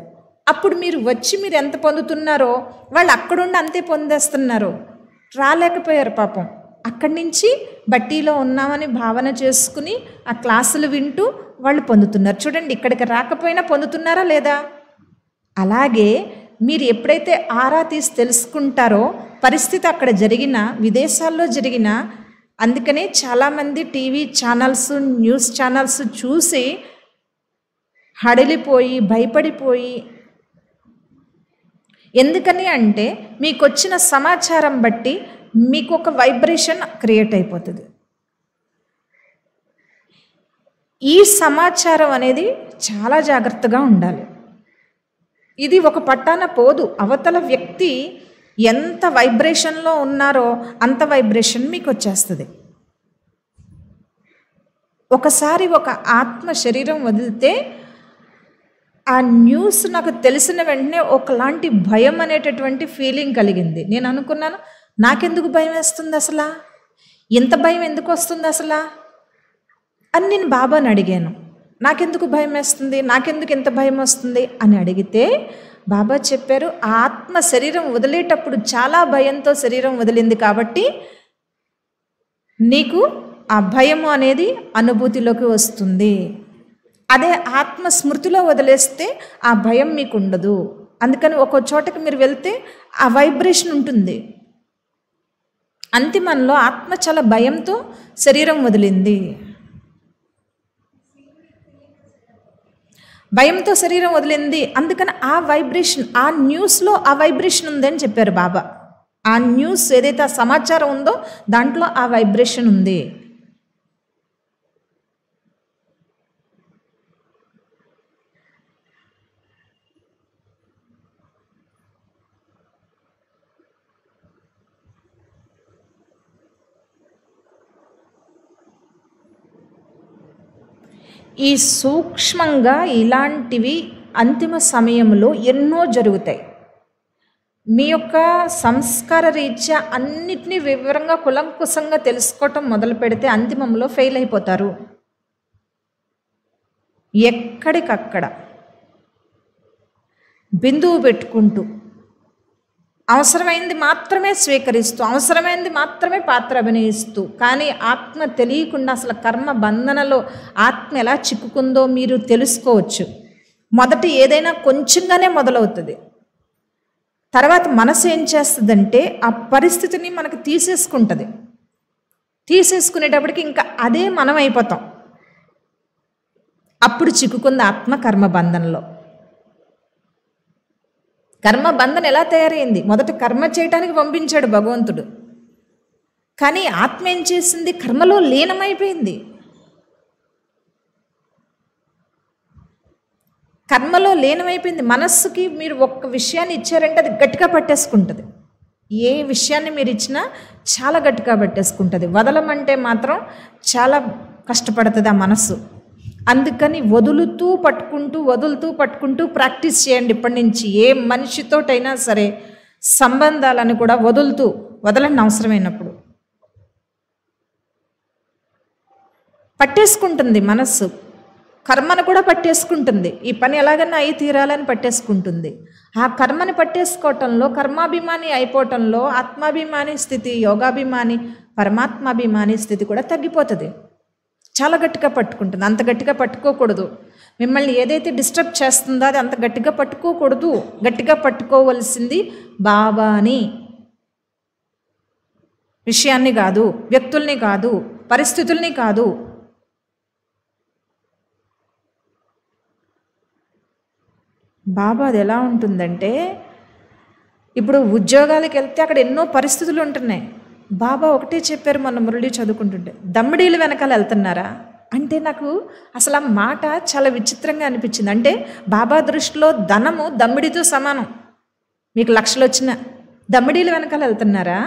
అప్పుడు మీరు వచ్చి మీరు ఎంత పొందుతున్నారో వాళ్ళు అక్కడుండి అంతే పొందేస్తున్నారు. రాలేకపోయారు పాపం. అక్కడి నుంచి బట్టీలో ఉన్నామని భావన చేసుకుని ఆ క్లాసులు వింటూ వాళ్ళు పొందుతున్నారు. చూడండి, ఇక్కడికి రాకపోయినా పొందుతున్నారా లేదా? అలాగే మీరు ఎప్పుడైతే ఆరా తీసి తెలుసుకుంటారో పరిస్థితి అక్కడ జరిగిన, విదేశాల్లో జరిగిన, అందుకనే చాలామంది టీవీ ఛానల్స్, న్యూస్ ఛానల్స్ చూసి హడలిపోయి భయపడిపోయి, ఎందుకని అంటే మీకు వచ్చిన సమాచారం బట్టి మీకు ఒక వైబ్రేషన్ క్రియేట్ అయిపోతుంది. ఈ సమాచారం అనేది చాలా జాగ్రత్తగా ఉండాలి. ఇది ఒక పట్టాన పోదు. అవతల వ్యక్తి ఎంత వైబ్రేషన్లో ఉన్నారో అంత వైబ్రేషన్ మీకు వచ్చేస్తుంది. ఒకసారి ఒక ఆత్మ శరీరం వదిలితే ఆ న్యూస్ నాకు తెలిసిన వెంటనే ఒకలాంటి భయం అనేటటువంటి ఫీలింగ్ కలిగింది. నేను అనుకున్నాను, నాకెందుకు భయం వేస్తుంది అసలు, ఇంత భయం ఎందుకు వస్తుంది అసలు అని నేను బాబాని అడిగాను. నాకెందుకు భయం వేస్తుంది, నాకెందుకు ఇంత భయం వస్తుంది అని అడిగితే బాబా చెప్పారు, ఆ ఆత్మ శరీరం వదిలేటప్పుడు చాలా భయంతో శరీరం వదిలింది కాబట్టి నీకు ఆ భయము అనేది అనుభూతిలోకి వస్తుంది. అదే ఆత్మ స్మృతిలో వదిలేస్తే ఆ భయం మీకు ఉండదు. అందుకని ఒక చోటకి మీరు వెళ్తే ఆ వైబ్రేషన్ ఉంటుంది. అంతిమంలో ఆత్మ చాలా భయంతో శరీరం వదిలింది. భయంతో శరీరం వదిలింది. అందుకని ఆ వైబ్రేషన్, ఆ న్యూస్లో ఆ వైబ్రేషన్ ఉందని చెప్పారు బాబా. ఆ న్యూస్ ఏదైతే ఆ సమాచారం ఉందో దాంట్లో ఆ వైబ్రేషన్ ఉంది. ఈ సూక్ష్మంగా ఇలాంటివి అంతిమ సమయంలో ఎన్నో జరుగుతాయి. మీ యొక్క సంస్కార రీత్యా అన్నిటినీ వివరంగా కులంకుశంగా తెలుసుకోవటం మొదలు పెడితే అంతిమంలో ఫెయిల్ అయిపోతారు. ఎక్కడికక్కడ బిందువు పెట్టుకుంటూ అవసరమైంది మాత్రమే స్వీకరిస్తూ, అవసరమైంది మాత్రమే పాత్ర అభినయిస్తూ, కానీ ఆత్మ తెలియకుండా అసలు కర్మ బంధనలో ఆత్మ ఎలా చిక్కుకుందో మీరు తెలుసుకోవచ్చు. మొదట ఏదైనా కొంచెంగానే మొదలవుతుంది. తర్వాత మనసు ఏం చేస్తుందంటే ఆ పరిస్థితిని మనకు తీసేసుకుంటుంది. తీసేసుకునేటప్పటికి ఇంకా అదే మనం అయిపోతాం. అప్పుడు చిక్కుకుంది ఆత్మ కర్మబంధనలో. కర్మబంధన ఎలా తయారైంది? మొదట కర్మ చేయటానికి పంపించాడు భగవంతుడు, కానీ ఆత్మ ఏం చేసింది? కర్మలో లీనమైపోయింది. కర్మలో లీనమైపోయింది. మనస్సుకి మీరు ఒక్క విషయాన్ని ఇచ్చారంటే అది గట్టిగా పట్టేసుకుంటుంది. ఏ విషయాన్ని మీరు ఇచ్చినా చాలా గట్టిగా పట్టేసుకుంటుంది. వదలమంటే మాత్రం చాలా కష్టపడుతుంది ఆ మనస్సు. అందుకని వదులుతూ పట్టుకుంటూ ప్రాక్టీస్ చేయండి ఇప్పటి నుంచి. ఏ మనిషితోటైనా సరే సంబంధాలను కూడా వదలండి అవసరమైనప్పుడు. పట్టేసుకుంటుంది మనస్సు, కర్మను కూడా పట్టేసుకుంటుంది. ఈ పని ఎలాగన్నా అయి తీరాలని పట్టేసుకుంటుంది. ఆ కర్మని పట్టేసుకోవటంలో, కర్మాభిమాని అయిపోవటంలో ఆత్మాభిమాని స్థితి, యోగాభిమాని, పరమాత్మాభిమాని స్థితి కూడా తగ్గిపోతుంది. చాలా గట్టిగా పట్టుకుంటుంది. అంత గట్టిగా పట్టుకోకూడదు. మిమ్మల్ని ఏదైతే డిస్టర్బ్ చేస్తుందో అది అంత గట్టిగా పట్టుకోకూడదు. గట్టిగా పట్టుకోవలసింది బాబాని, విషయాన్ని కాదు, వ్యక్తుల్ని కాదు, పరిస్థితుల్ని కాదు. బాబా అది ఎలా ఉంటుందంటే, ఇప్పుడు ఉద్యోగాలకు వెళ్తే అక్కడ ఎన్నో పరిస్థితులు ఉంటున్నాయి. బాబా ఒకటే చెప్పారు మొన్న మురళి చదువుకుంటుంటే, దమ్మిడీలు వెనకాల వెళ్తున్నారా అంటే నాకు అసలు ఆ మాట చాలా విచిత్రంగా అనిపించింది. అంటే బాబా దృష్టిలో ధనము దమ్మిడితో సమానం. మీకు లక్షలు వచ్చిన దమ్మిడీలు వెనకాల వెళ్తున్నారా?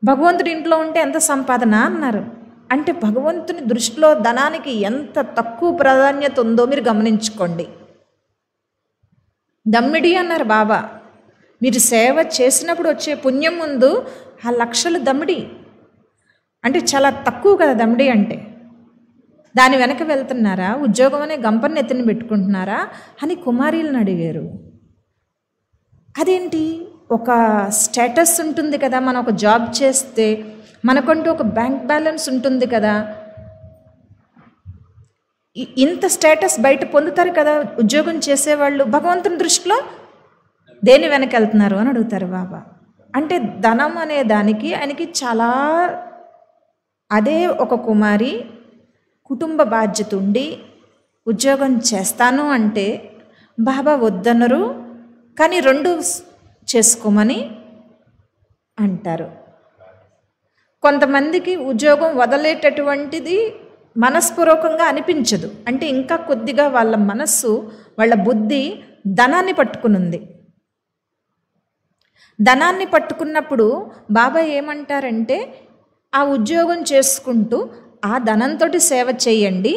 భగవంతుడి ఇంట్లో ఉంటే ఎంత సంపాదన అన్నారు. అంటే భగవంతుని దృష్టిలో ధనానికి ఎంత తక్కువ ప్రాధాన్యత ఉందో మీరు గమనించుకోండి. దమ్మిడి అన్నారు బాబా. మీరు సేవ చేసినప్పుడు వచ్చే పుణ్యం ముందు ఆ లక్షలు దమ్మిడి అంటే చాలా తక్కువ కదా. దమ్మిడి అంటే దాని వెనక వెళ్తున్నారా? ఉద్యోగం అనే గంపని ఎత్తుని పెట్టుకుంటున్నారా అని కుమారీలను అడిగారు. అదేంటి, ఒక స్టేటస్ ఉంటుంది కదా, మనం ఒక జాబ్ చేస్తే మనకంటూ ఒక బ్యాంక్ బ్యాలెన్స్ ఉంటుంది కదా, ఇంత స్టేటస్ బయట పొందుతారు కదా ఉద్యోగం చేసేవాళ్ళు. భగవంతుని దృష్టిలో దేని వెనక వెళ్తున్నారు అని అడుగుతారు బాబా. అంటే ధనం అనే దానికి ఆయనకి చాలా, అదే ఒక కుమారి కుటుంబ బాధ్యత ఉండి ఉద్యోగం చేస్తాను అంటే బాబా వద్దనరు, కానీ రెండు చేసుకోమని అంటారు. కొంతమందికి ఉద్యోగం వదిలేటటువంటిది మనస్పూర్వకంగా అనిపించదు. అంటే ఇంకా కొద్దిగా వాళ్ళ మనస్సు, వాళ్ళ బుద్ధి ధనాన్ని పట్టుకునుంది. ధనాన్ని పట్టుకున్నప్పుడు బాబా ఏమంటారంటే, ఆ ఉద్యోగం చేసుకుంటూ ఆ ధనంతో సేవ చేయండి,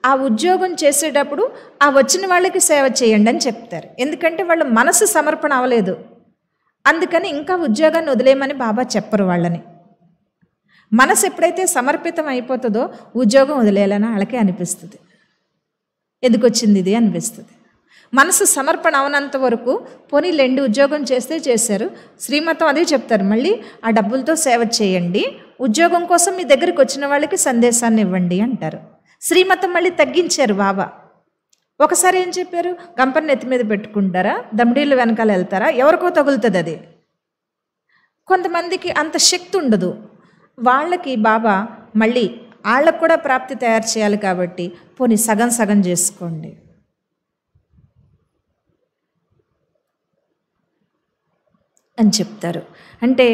ఆ ఉద్యోగం చేసేటప్పుడు ఆ వచ్చిన వాళ్ళకి సేవ చేయండి అని చెప్తారు. ఎందుకంటే వాళ్ళ మనసు సమర్పణ అవ్వలేదు. అందుకని ఇంకా ఉద్యోగాన్ని వదిలేయమని బాబా చెప్పరు వాళ్ళని. మనసు ఎప్పుడైతే సమర్పితం అయిపోతుందో ఉద్యోగం వదిలేయాలని వాళ్ళకే అనిపిస్తుంది. ఎందుకు వచ్చింది ఇది అనిపిస్తుంది. మనసు సమర్పణ అవనంత వరకు పోనీలేండి ఉద్యోగం చేస్తే చేశారు, శ్రీమతం అదే చెప్తారు, మళ్ళీ ఆ డబ్బులతో సేవ చేయండి, ఉద్యోగం కోసం మీ దగ్గరికి వచ్చిన వాళ్ళకి సందేశాన్ని ఇవ్వండి అంటారు. శ్రీమతం మళ్ళీ తగ్గించారు బాబా. ఒకసారి ఏం చెప్పారు, గంపని నెత్తి మీద పెట్టుకుంటారా, దమ్మిడీలు వెనకాల వెళ్తారా, ఎవరికో తగులుతుంది అది. కొంతమందికి అంత శక్తి ఉండదు. వాళ్ళకి బాబా మళ్ళీ వాళ్ళకు కూడా ప్రాప్తి తయారు చేయాలి కాబట్టి పోనీ సగం సగం చేసుకోండి అని చెప్తారు. అంటే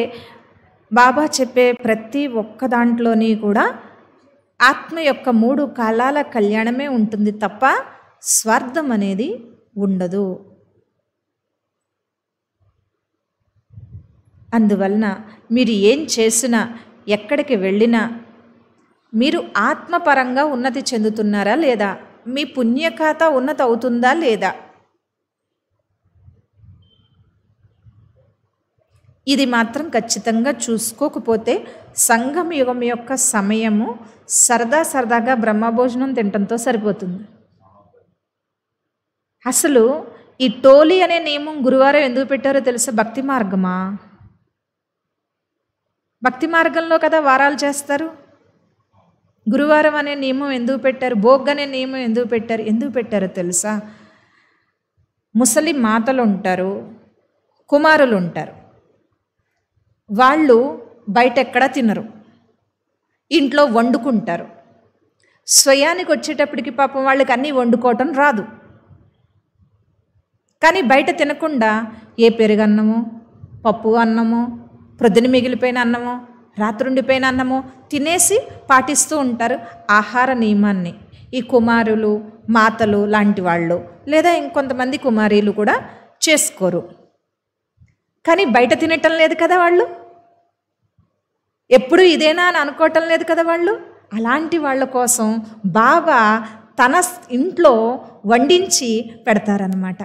బాబా చెప్పే ప్రతి ఒక్క దాంట్లోని కూడా ఆత్మ యొక్క 3 కాలాల కళ్యాణమే ఉంటుంది తప్ప స్వార్థం అనేది ఉండదు. అందువలన మీరు ఏం చేసినా, ఎక్కడికి వెళ్ళినా మీరు ఆత్మపరంగా ఉన్నతి చెందుతున్నారా లేదా, మీ పుణ్యఖాతా ఉన్నతి అవుతుందా లేదా, ఇది మాత్రం ఖచ్చితంగా చూసుకోకపోతే సంగమ యుగం యొక్క సమయము సరదాగా బ్రహ్మభోజనం తినటంతో సరిపోతుంది. అసలు ఈ టోలీ అనే నియమం గురువారం ఎందుకు పెట్టారో తెలుసా? భక్తి మార్గమా? భక్తి మార్గంలో కదా వారాలు చేస్తారు. గురువారం అనే నియమం ఎందుకు పెట్టారు? భోగ్ అనే నియమం ఎందుకు పెట్టారో తెలుసా? ముసలి మాతలు ఉంటారు, కుమారులు ఉంటారు. వాళ్ళు బయట ఎక్కడా తినరు, ఇంట్లో వండుకుంటారు. స్వయానికి వచ్చేటప్పటికి పాపం వాళ్ళకి అన్నీ వండుకోవటం రాదు. కానీ బయట తినకుండా ఏ పెరుగన్నమో, పప్పు అన్నమో, ప్రొద్దున మిగిలిపోయిన అన్నమో, రాత్రుండిపోయిన అన్నమో తినేసి పాటిస్తూ ఉంటారు ఆహార నియమాన్ని. ఈ కుమారులు మాతలు లాంటి వాళ్ళు, లేదా ఇంకొంతమంది కుమారీలు కూడా చేసుకోరు. కానీ బయట తినటం లేదు కదా వాళ్ళు, ఎప్పుడు ఇదేనా అని అనుకోవటం లేదు కదా వాళ్ళు. అలాంటి వాళ్ళ కోసం బాబా తన ఇంట్లో వండించి పెడతారనమాట.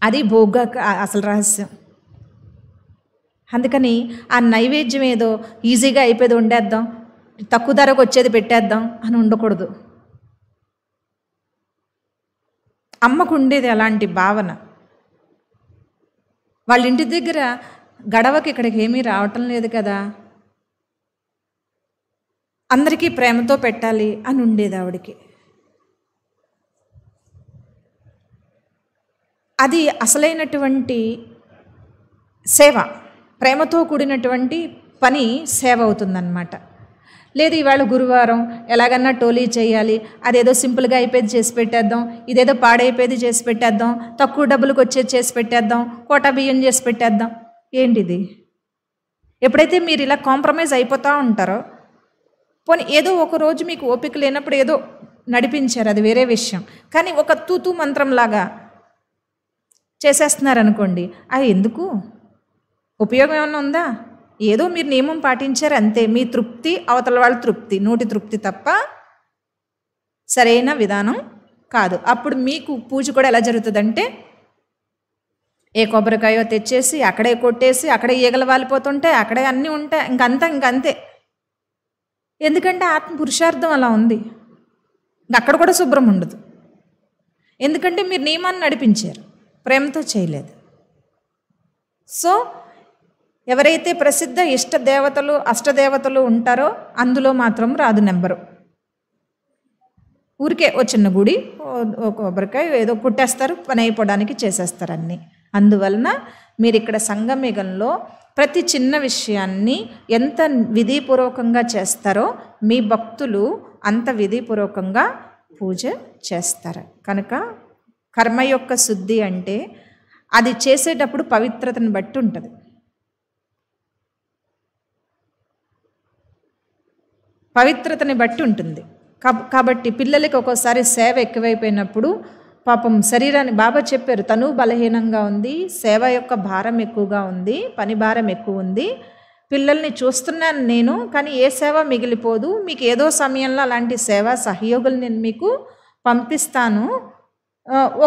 అది భోగ అసలు రహస్యం. అందుకని ఆ నైవేద్యం ఏదో ఈజీగా అయిపోయేది వండేద్దాం, తక్కువ ధరకు వచ్చేది పెట్టేద్దాం అని ఉండకూడదు. అమ్మకు ఉండేది అలాంటి భావన. వాళ్ళ ఇంటి దగ్గర గడవకి ఇక్కడికి ఏమీ రావటం లేదు కదా, అందరికీ ప్రేమతో పెట్టాలి అని ఉండేది ఆవిడికి. అది అసలైనటువంటి సేవ, ప్రేమతో కూడినటువంటి పని సేవ అవుతుందన్నమాట. లేదు ఇవాళ గురువారం ఎలాగన్నా టోలీ చేయాలి, అదేదో సింపుల్గా అయిపోయేది చేసి పెట్టేద్దాం, ఇదేదో పాడైపోయేది చేసి పెట్టేద్దాం, తక్కువ డబ్బులకు వచ్చేది చేసి పెట్టేద్దాం, కోటా బియ్యం చేసి పెట్టేద్దాం. ఏంటిది? ఎప్పుడైతే మీరు ఇలా కాంప్రమైజ్ అయిపోతూ ఉంటారో, పోనీ ఏదో ఒక రోజు మీకు ఓపిక లేనప్పుడు ఏదో నడిపించారు, అది వేరే విషయం. కానీ ఒక తూతూ మంత్రంలాగా చేసేస్తున్నారనుకోండి, అది ఎందుకు? ఉపయోగం ఏమన్నా ఉందా? ఏదో మీరు నియమం పాటించారు అంతే, మీ తృప్తి అవతల వాళ్ళ తృప్తి, నోటి తృప్తి తప్ప సరైన విధానం కాదు. అప్పుడు మీకు పూజ కూడా ఎలా జరుగుతుందంటే, ఏ కొబ్బరికాయో తెచ్చేసి అక్కడే కొట్టేసి అక్కడే ఈగలు వాలిపోతుంటే అక్కడే అన్నీ ఉంటాయి, ఇంకంతే. ఎందుకంటే ఆత్మ పురుషార్థం అలా ఉంది. అక్కడ కూడా శుభ్రం ఉండదు. ఎందుకంటే మీరు నియమాన్ని నడిపించారు, ప్రేమతో చేయలేదు. సో ఎవరైతే ప్రసిద్ధ ఇష్ట దేవతలు అష్టదేవతలు ఉంటారో అందులో మాత్రం రాదు నెంబరు. ఊరికే ఓ చిన్న గుడి, ఓ కొబ్బరికాయ ఏదో కుట్టేస్తారు, పని అయిపోవడానికి చేసేస్తారు అన్నీ. అందువలన మీరు ఇక్కడ సంగమయుగంలో ప్రతి చిన్న విషయాన్ని ఎంత విధిపూర్వకంగా చేస్తారో మీ భక్తులు అంత విధిపూర్వకంగా పూజ చేస్తారు. కనుక కర్మ యొక్క శుద్ధి అంటే అది చేసేటప్పుడు పవిత్రతను బట్టి ఉంటుంది. పవిత్రతని బట్టి ఉంటుంది. కాబట్టి పిల్లలకి ఒక్కోసారి సేవ ఎక్కువైపోయినప్పుడు పాపం శరీరాన్ని, బాబా చెప్పారు, తను బలహీనంగా ఉంది, సేవ యొక్క భారం ఎక్కువగా ఉంది, పని భారం ఎక్కువ ఉంది, పిల్లల్ని చూస్తున్నాను నేను, కానీ ఏ సేవ మిగిలిపోదు, మీకు ఏదో సమయంలో అలాంటి సేవా సహయోగులు నేను మీకు పంపిస్తాను.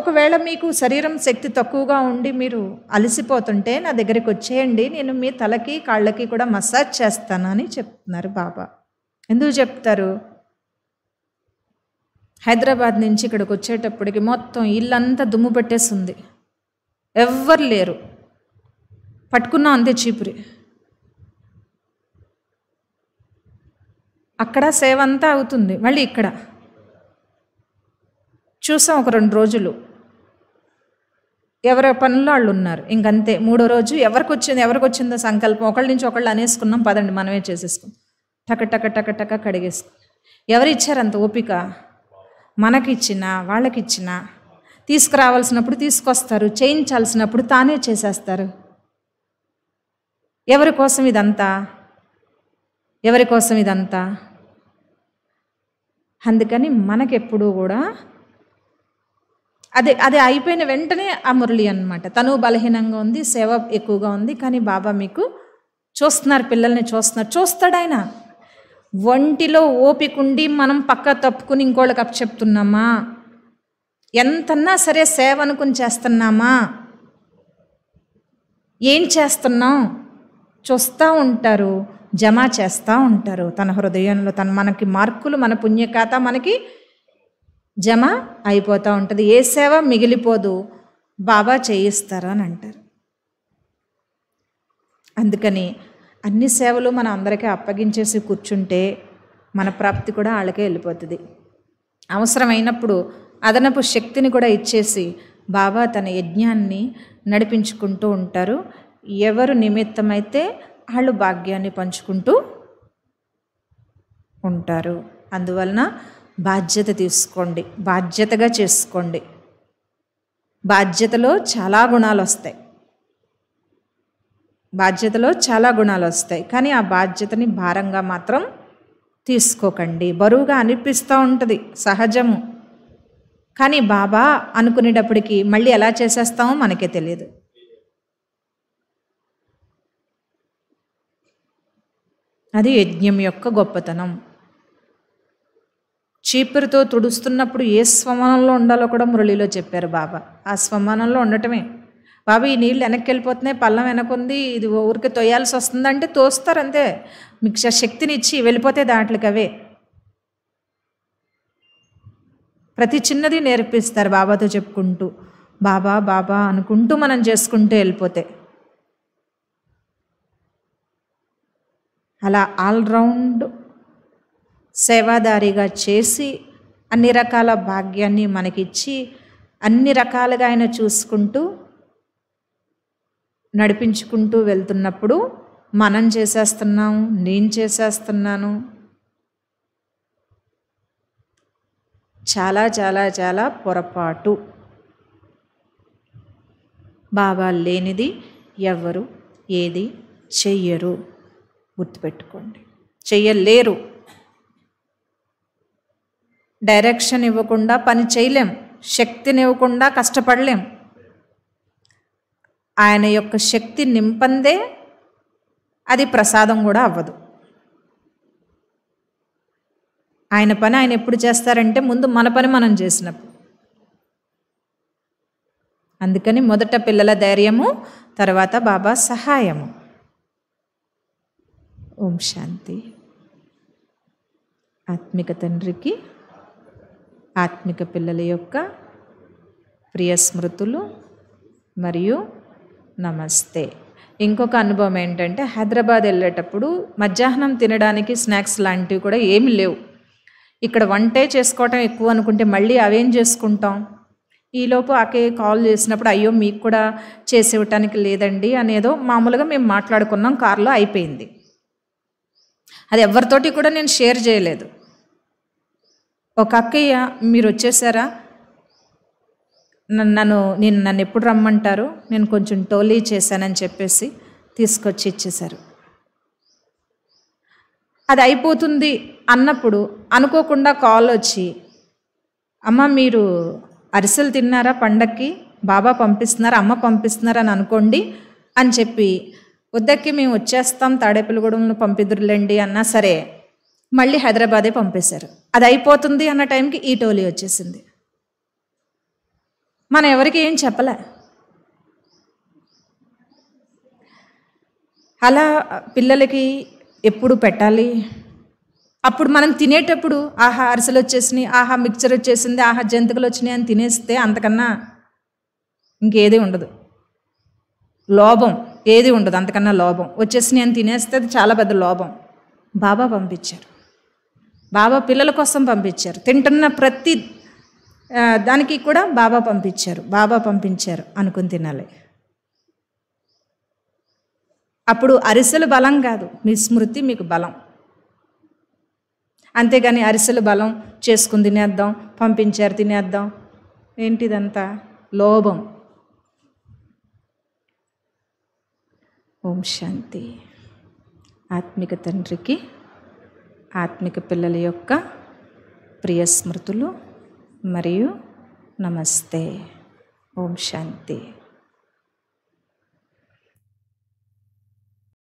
ఒకవేళ మీకు శరీరం శక్తి తక్కువగా ఉండి మీరు అలసిపోతుంటే నా దగ్గరికి వచ్చేయండి, నేను మీ తలకి కాళ్ళకి కూడా మసాజ్ చేస్తాను అని చెప్తున్నారు బాబా. ఎందుకు చెప్తారు? హైదరాబాద్ నుంచి ఇక్కడికి వచ్చేటప్పటికి మొత్తం ఇల్లంతా దుమ్ము పెట్టేస్తుంది, ఎవ్వరు లేరు, పట్టుకున్నాం అంతే చీపురి. అక్కడ సేవ అంతా అవుతుంది, మళ్ళీ ఇక్కడ చూసాం ఒక 2 రోజులు ఎవరి పనుల్లో వాళ్ళు ఉన్నారు, ఇంకంతే. 3వ రోజు ఎవరికి వచ్చిందో సంకల్పం, ఒకళ్ళ నుంచి ఒకళ్ళు అనేసుకున్నాం, పదండి మనమే చేసేసుకున్నాం, టక టక టక టక కడిగేసుకున్నాం. ఎవరిచ్చారంత ఓపిక? మనకిచ్చినా వాళ్ళకిచ్చినా తీసుకురావాల్సినప్పుడు తీసుకొస్తారు, చేయించాల్సినప్పుడు తానే చేసేస్తారు. ఎవరి కోసం ఇదంతా? అందుకని మనకెప్పుడు కూడా అది అయిపోయిన వెంటనే ఆ మురళి అన్నమాట. తను బలహీనంగా ఉంది, సేవ ఎక్కువగా ఉంది, కానీ బాబా మీకు చూస్తున్నారు, పిల్లల్ని చూస్తాడు ఆయన. ఒంటిలో ఓపికండి మనం పక్క తప్పుకుని ఇంకోళ్ళకి అప్పచెప్తున్నామా? ఎంతన్నా సరే సేవ అనుకుని చేస్తున్నామా? ఏం చేస్తున్నాం? చూస్తూ ఉంటారు, జమ చేస్తూ ఉంటారు తన హృదయంలో. మనకి మార్కులు, మన పుణ్యఖాత మనకి జమ అయిపోతూ ఉంటుంది. ఏ సేవ మిగిలిపోదు, బాబా చేయిస్తారు అని అంటారు. అందుకని అన్ని సేవలు మనం అందరికీ అప్పగించేసి కూర్చుంటే మన ప్రాప్తి కూడా వాళ్ళకే వెళ్ళిపోతుంది. అవసరమైనప్పుడు అదనపు శక్తిని కూడా ఇచ్చేసి బాబా తన యజ్ఞాన్ని నడిపించుకుంటూ ఉంటారు. ఎవరు నిమిత్తమైతే వాళ్ళు భాగ్యాన్ని పంచుకుంటూ ఉంటారు. అందువలన బాధ్యత తీసుకోండి, బాధ్యతగా చేసుకోండి. బాధ్యతలో చాలా గుణాలు వస్తాయి, కానీ ఆ బాధ్యతని భారంగా మాత్రం తీసుకోకండి. బరువుగా అనిపిస్తూ ఉంటుంది, సహజము. కానీ బాబా అనుకునేటప్పటికి మళ్ళీ ఎలా చేసేస్తామో మనకే తెలియదు. అది యజ్ఞం యొక్క గొప్పతనం. చీపురుతో తుడుస్తున్నప్పుడు ఏ స్వమానంలో ఉండాలో కూడా మురళిలో చెప్పారు బాబా. ఆ స్వమానంలో ఉండటమే. బాబా ఈ నీళ్ళు వెనక్కి వెళ్ళిపోతున్నాయి, పల్లం వెనకుంది, ఇది ఊరికి తొయ్యాల్సి వస్తుందంటే తోస్తారు అంతే. మీకు శక్తిని ఇచ్చి వెళ్ళిపోతే దాంట్లోకి అవే. ప్రతి చిన్నది నేర్పిస్తారు బాబాతో చెప్పుకుంటూ, బాబా బాబా అనుకుంటూ మనం చేసుకుంటూ వెళ్ళిపోతే. అలా ఆల్రౌండ్ సేవాదారిగా చేసి అన్ని రకాల భాగ్యాన్ని మనకిచ్చి అన్ని రకాలుగా ఆయన చూసుకుంటూ నడిపించుకుంటూ వెళ్తున్నప్పుడు మనం చేసేస్తున్నాం, నేను చేసేస్తున్నాను. చాలా చాలా చాలా పొరపాటు. బాబా లేనిది ఎవరు ఏది చెయ్యరు. గుర్తుపెట్టుకోండి, చెయ్యలేరు. డైరెక్షన్ ఇవ్వకుండా పని చేయలేం, శక్తిని ఇవ్వకుండా కష్టపడలేం. ఆయన యొక్క శక్తి నింపందే అది ప్రసాదం కూడా అవ్వదు. ఆయన పని ఆయన ఎప్పుడు చేస్తారంటే ముందు మన పని మనం చేసినప్పుడు. అందుకని మొదట పిల్లల ధైర్యము, తర్వాత బాబా సహాయము. ఓం శాంతి. ఆత్మిక తండ్రికి ఆత్మిక పిల్లల యొక్క ప్రియ స్మృతులు మరియు నమస్తే. ఇంకొక అనుభవం ఏంటంటే, హైదరాబాద్ వెళ్ళేటప్పుడు మధ్యాహ్నం తినడానికి స్నాక్స్ లాంటివి కూడా ఏమి లేవు. ఇక్కడ వంటే చేసుకోవటం ఎక్కువ అనుకుంటే మళ్ళీ అవేం చేసుకుంటాం. ఈలోపు ఆకే కాల్ చేసినప్పుడు అయ్యో మీకు కూడా చేసేవటానికి లేదండి అనేదో మామూలుగా మేము మాట్లాడుకున్నాం, కారులో అయిపోయింది. అది ఎవరితోటి కూడా నేను షేర్ చేయలేదు. ఒక అక్కయ్య మీరు వచ్చేసారా, నన్ను ఎప్పుడు రమ్మంటారు, నేను కొంచెం టోలీ చేశానని చెప్పేసి తీసుకొచ్చి ఇచ్చేశారు. అది అయిపోతుంది అన్నప్పుడు అనుకోకుండా కాల్ వచ్చి, అమ్మ మీరు అరిసెలు తిన్నారా పండక్కి, బాబా పంపిస్తున్నారా, అమ్మ పంపిస్తున్నారా అని అనుకోండి అని చెప్పి, వద్దక్కి మేము వచ్చేస్తాం తాడేపల్లిగూడెంలో పంపిద్దురులేండి అన్నా సరే మళ్ళీ హైదరాబాదే పంపేశారు. అది అయిపోతుంది అన్న టైంకి ఈ టోలీ వచ్చేసింది. మనం ఎవరికి ఏం చెప్పలే. అలా పిల్లలకి ఎప్పుడు పెట్టాలి. అప్పుడు మనం తినేటప్పుడు ఆహా అరిసెలు వచ్చేసినాయి, ఆహా మిక్చర్ వచ్చేసింది, ఆహా జంతికలు వచ్చినాయి అని తినేస్తే అంతకన్నా ఇంకేది ఉండదు. లోభం ఏది ఉండదు, అంతకన్నా లోభం. వచ్చేసినాయి అని తినేస్తే అది చాలా పెద్ద లోభం. బాబా పంపించారు, బాబా పిల్లల కోసం పంపించారు. తింటున్న ప్రతి దానికి కూడా బాబా పంపించారు, బాబా పంపించారు అనుకుని తినాలి. అప్పుడు అరిసెలు బలం కాదు, మీ స్మృతి మీకు బలం. అంతేగాని అరిసెలు బలం చేసుకుని తినేద్దాం, పంపించారు తినేద్దాం, ఏంటిదంతా లోభం. ఓం శాంతి. ఆత్మిక తండ్రికి ఆత్మిక పిల్లల యొక్క ప్రియ స్మృతులు మరియు నమస్తే. ఓం శాంతి.